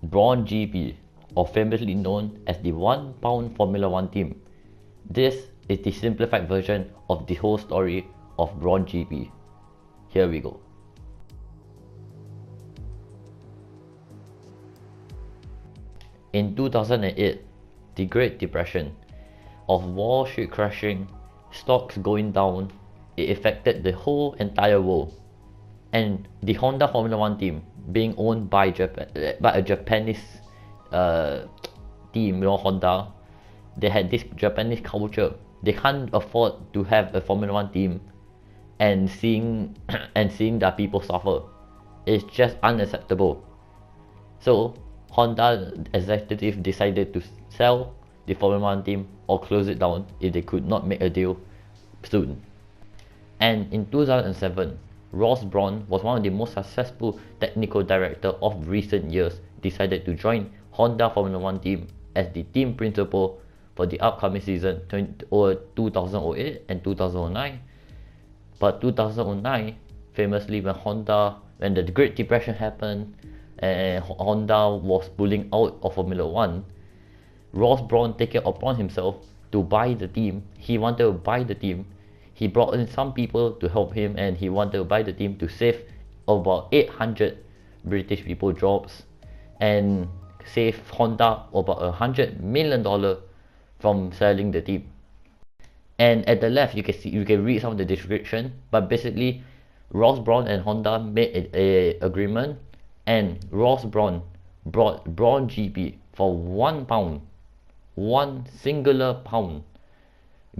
Brawn GP, or famously known as the £1 Formula One team. This is the simplified version of the whole story of Brawn GP. Here we go. In 2008, the Great Depression of Wall Street crashing, stocks going down, it affected the whole entire world. And the Honda Formula One team, being owned by a Japanese team, Honda, they had this Japanese culture. They can't afford to have a Formula One team and seeing their people suffer. It's just unacceptable. So Honda executive decided to sell the Formula One team or close it down if they could not make a deal soon. And in 2007, Ross Brawn was one of the most successful technical director of recent years, decided to join Honda Formula One team as the team principal for the upcoming season 2008 and 2009. But 2009, famously when the Great Depression happened and Honda was pulling out of Formula One, Ross Brawn took it upon himself to buy the team. He wanted to buy the team. He brought in some people to help him, and he wanted to buy the team to save about 800 British people jobs and save Honda about $100 million from selling the team. And at the left, you can read some of the description, but basically, Ross Brawn and Honda made a agreement, and Ross Brawn brought Brawn GP for £1, one singular pound,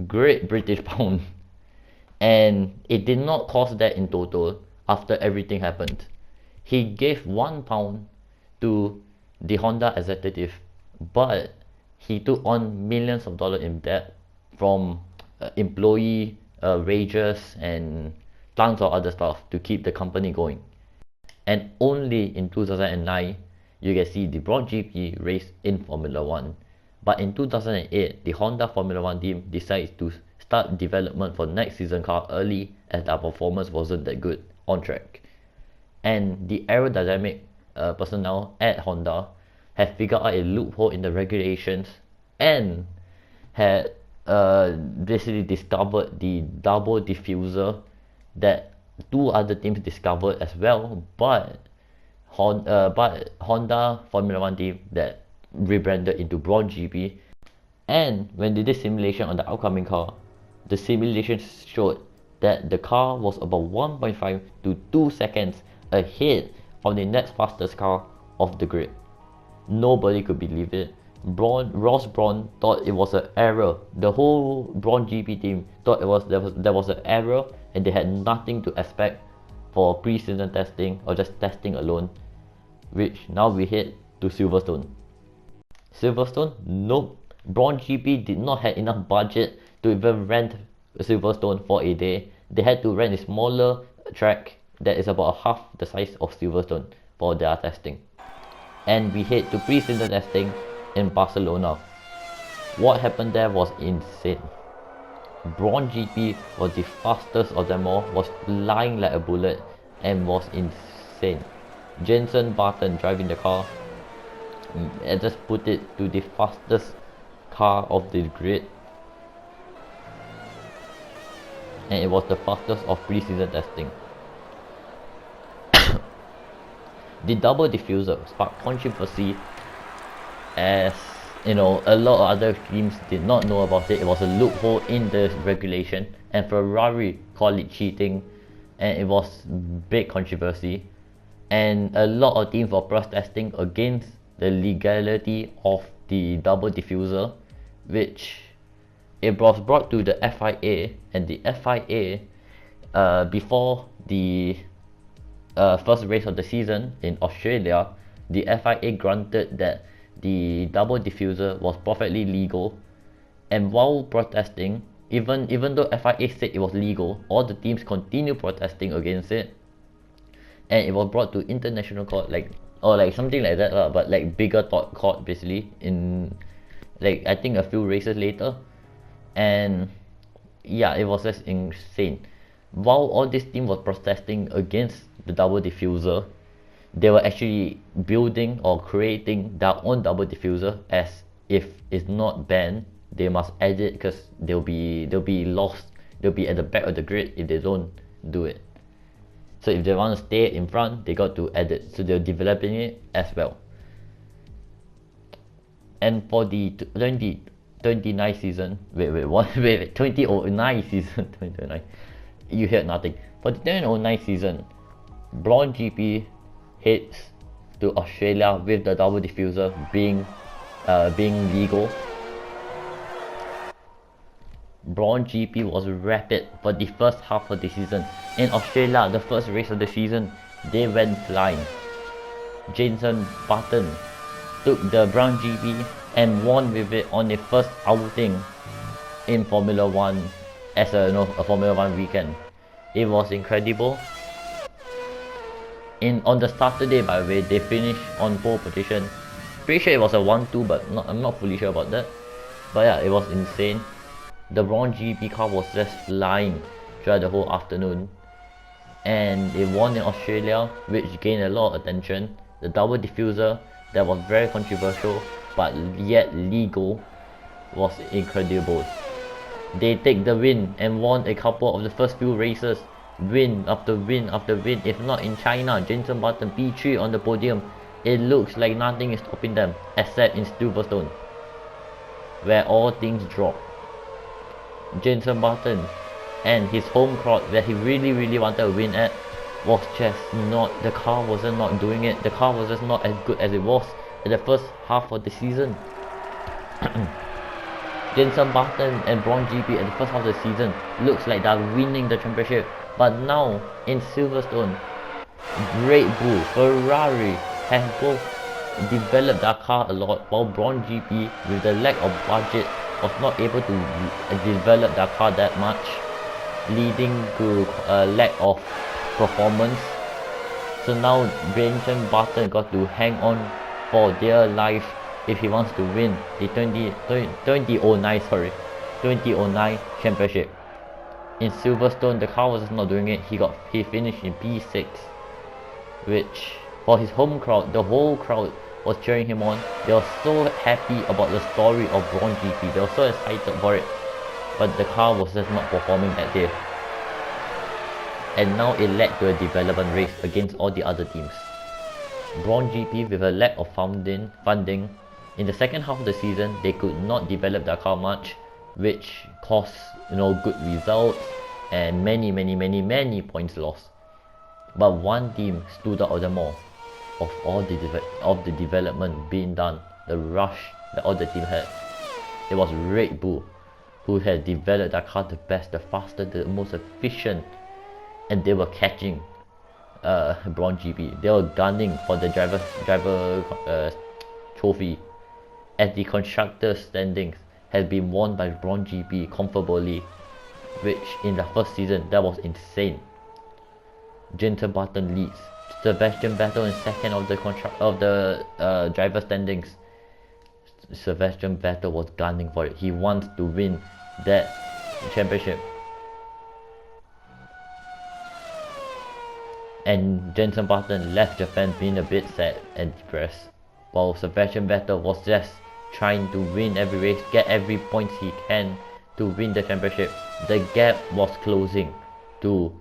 Great British pound, and it did not cost that in total after everything happened. He gave £1 to the Honda executive, but he took on millions of dollars in debt from employee wages and tons of other stuff to keep the company going. And only in 2009 you can see the Brawn GP race in Formula One. But in 2008, the Honda Formula One team decides to start development for next season car early as their performance wasn't that good on track. And the aerodynamic personnel at Honda have figured out a loophole in the regulations and had basically discovered the double diffuser that two other teams discovered as well, but Honda Formula One team that rebranded into Brawn GP. And when they did simulation on the upcoming car, the simulations showed that the car was about 1.5 to 2 seconds ahead of the next fastest car of the grid. Nobody could believe it. Ross Brawn thought it was an error. The whole Brawn GP team thought there was an error, and they had nothing to expect for pre-season testing or just testing alone. Which now we head to Silverstone. Silverstone? Nope. Brawn GP did not have enough budget to even rent Silverstone for a day. They had to rent a smaller track that is about half the size of Silverstone for their testing. And we head to pre-season testing in Barcelona. What happened there was insane. Brawn GP was the fastest of them all, was flying like a bullet, and was insane. Jenson Button driving the car, I just put it to the fastest car of the grid, and it was the fastest of pre-season testing. The double diffuser sparked controversy, as you know, a lot of other teams did not know about it. It was a loophole in the regulation, and Ferrari called it cheating, and it was big controversy. And a lot of teams were protesting against the legality of the double diffuser, which it was brought to the FIA, and the FIA, before the first race of the season in Australia, the FIA granted that the double diffuser was perfectly legal. And while protesting, even though FIA said it was legal, all the teams continued protesting against it, and it was brought to international court, like something like that, but like bigger court basically, in like I think a few races later. And yeah, it was just insane. While all this team was protesting against the double diffuser, they were actually building or creating their own double diffuser, as if it's not banned, they must add it because they'll be lost. They'll be at the back of the grid if they don't do it. So if they want to stay in front, they got to add it. So they're developing it as well. And for the 2029 season, wait, 2009 season, 2029, you heard nothing. For the 2009 season, Braun GP heads to Australia with the double diffuser being legal. Braun GP was rapid for the first half of the season. In Australia, the first race of the season, they went flying. Jenson Button took the Braun GP and won with it on the first outing in Formula 1 as a Formula 1 weekend. It was incredible. On the Saturday, by the way, they finished on pole position. Pretty sure it was a 1-2, but I'm not fully sure about that. But yeah, it was insane. The Braun GP car was just flying throughout the whole afternoon, and they won in Australia, which gained a lot of attention. The double diffuser that was very controversial but yet legal was incredible. They take the win and won a couple of the first few races, win after win after win. If not in China, Jenson Button P3 on the podium. It looks like nothing is stopping them except in Silverstone, where all things drop. Jenson Button and his home crowd that he really wanted to win at was just not, the car wasn't not doing it. The car was just not as good as it was in the first half of the season. Jenson Button and Braun GP at the first half of the season looks like they're winning the championship, but now in Silverstone, Red Bull, Ferrari have both developed their car a lot, while Braun GP, with the lack of budget, was not able to develop their car that much, leading to a lack of performance. So now Jenson Button got to hang on for dear life if he wants to win the 2009 championship. In Silverstone, the car was not doing it. He finished in P6, which for his home crowd, the whole crowd was cheering him on. They were so happy about the story of Braun GP. They were so excited for it, but the car was just not performing that day. And now it led to a development race against all the other teams. Braun GP, with a lack of funding, in the second half of the season, they could not develop their car much, which caused good results and many points lost. But one team stood out of them all, of all the development being done, the rush that all the team had. It was Red Bull, who had developed their car the best, the faster, the most efficient, and they were catching Braun GP. They were gunning for the driver trophy, as the constructors standings had been won by Braun GP comfortably, which in the first season, that was insane. Jenson Button leads, Sebastian Vettel in second of the driver standings. Sebastian Vettel was gunning for it. He wants to win that championship. And Jenson Button left Japan being a bit sad and depressed, while Sebastian Vettel was just trying to win every race, get every point he can to win the championship. The gap was closing to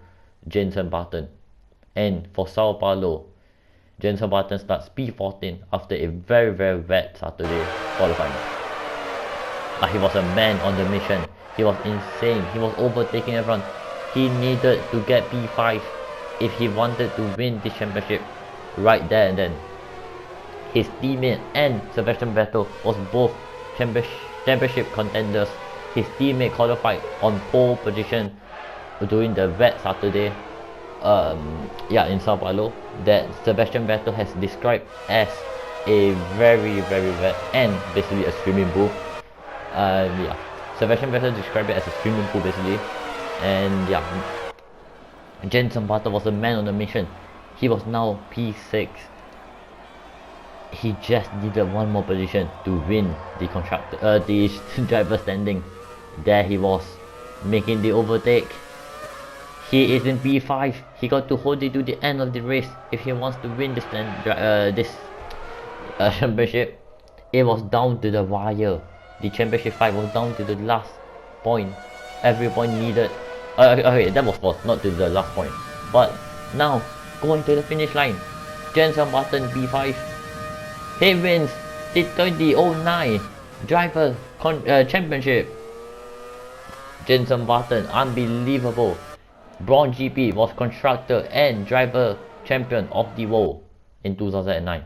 Jenson Button. And for Sao Paulo, Jenson Button starts P14 after a very wet Saturday qualifying. But he was a man on the mission. He was insane. He was overtaking everyone. He needed to get P5 if he wanted to win the championship right there and then. His teammate and Sebastian Vettel was both championship contenders. His teammate qualified on pole position during the wet Saturday in Sao Paulo, that Sebastian Vettel has described as a very wet and basically a swimming pool. Sebastian Vettel described it as a swimming pool basically. And Jenson Button was a man on a mission. He was now P6. He just needed one more position to win the driver standing. There he was, making the overtake. He is in B5. He got to hold it to the end of the race if he wants to win this championship. It was down to the wire. The championship fight was down to the last point. Every point needed. Okay, that was false, not to the last point. But now, going to the finish line, Jenson Button B5. He wins the 2009 Driver Championship. Jenson Button, unbelievable. Braun GP was constructor and driver champion of the world in 2009.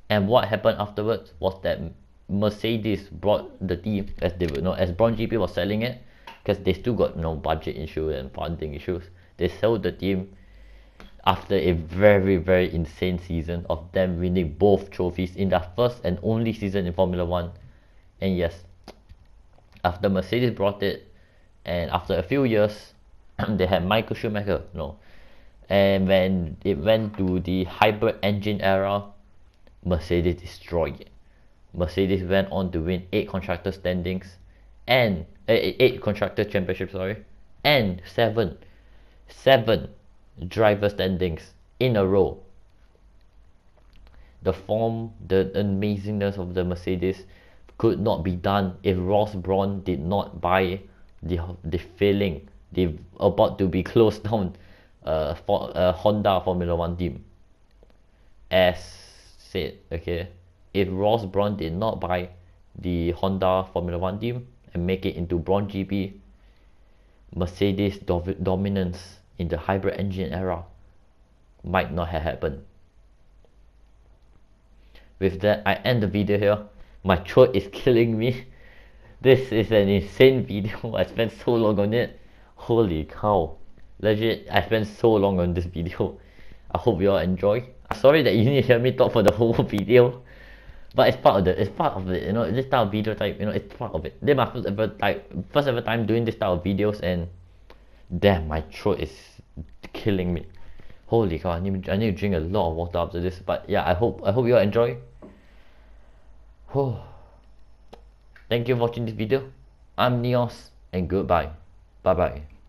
And what happened afterwards was that Mercedes brought the team, as they would know, as Braun GP was selling it, because they still got no budget issues and funding issues. They sold the team after a very, very insane season of them winning both trophies in their first and only season in Formula 1. And yes, after Mercedes brought it, and after a few years, they had Michael Schumacher, and when it went to the hybrid engine era, Mercedes destroyed it. Mercedes went on to win 8 constructor standings and 8 constructor championships, and 7 driver standings in a row. The amazingness of the Mercedes could not be done if Ross Brawn did not buy the failing, the about to be closed down Honda Formula 1 team. As said, okay, if Ross Brawn did not buy the Honda Formula 1 team and make it into Braun GP, Mercedes dominance in the hybrid engine era might not have happened. With that, I end the video here. My throat is killing me. This is an insane video. I spent so long on it. Holy cow. Legit, I spent so long on this video. I hope you all enjoy. Sorry that you need to hear me talk for the whole video, but it's part of it, this type of video type, it's part of it. This is my first ever time doing this type of videos, and damn, my throat is killing me. Holy cow, I need to drink a lot of water after this. But yeah, I hope you all enjoy. Thank you for watching this video. I'm Neos, and goodbye. Bye bye.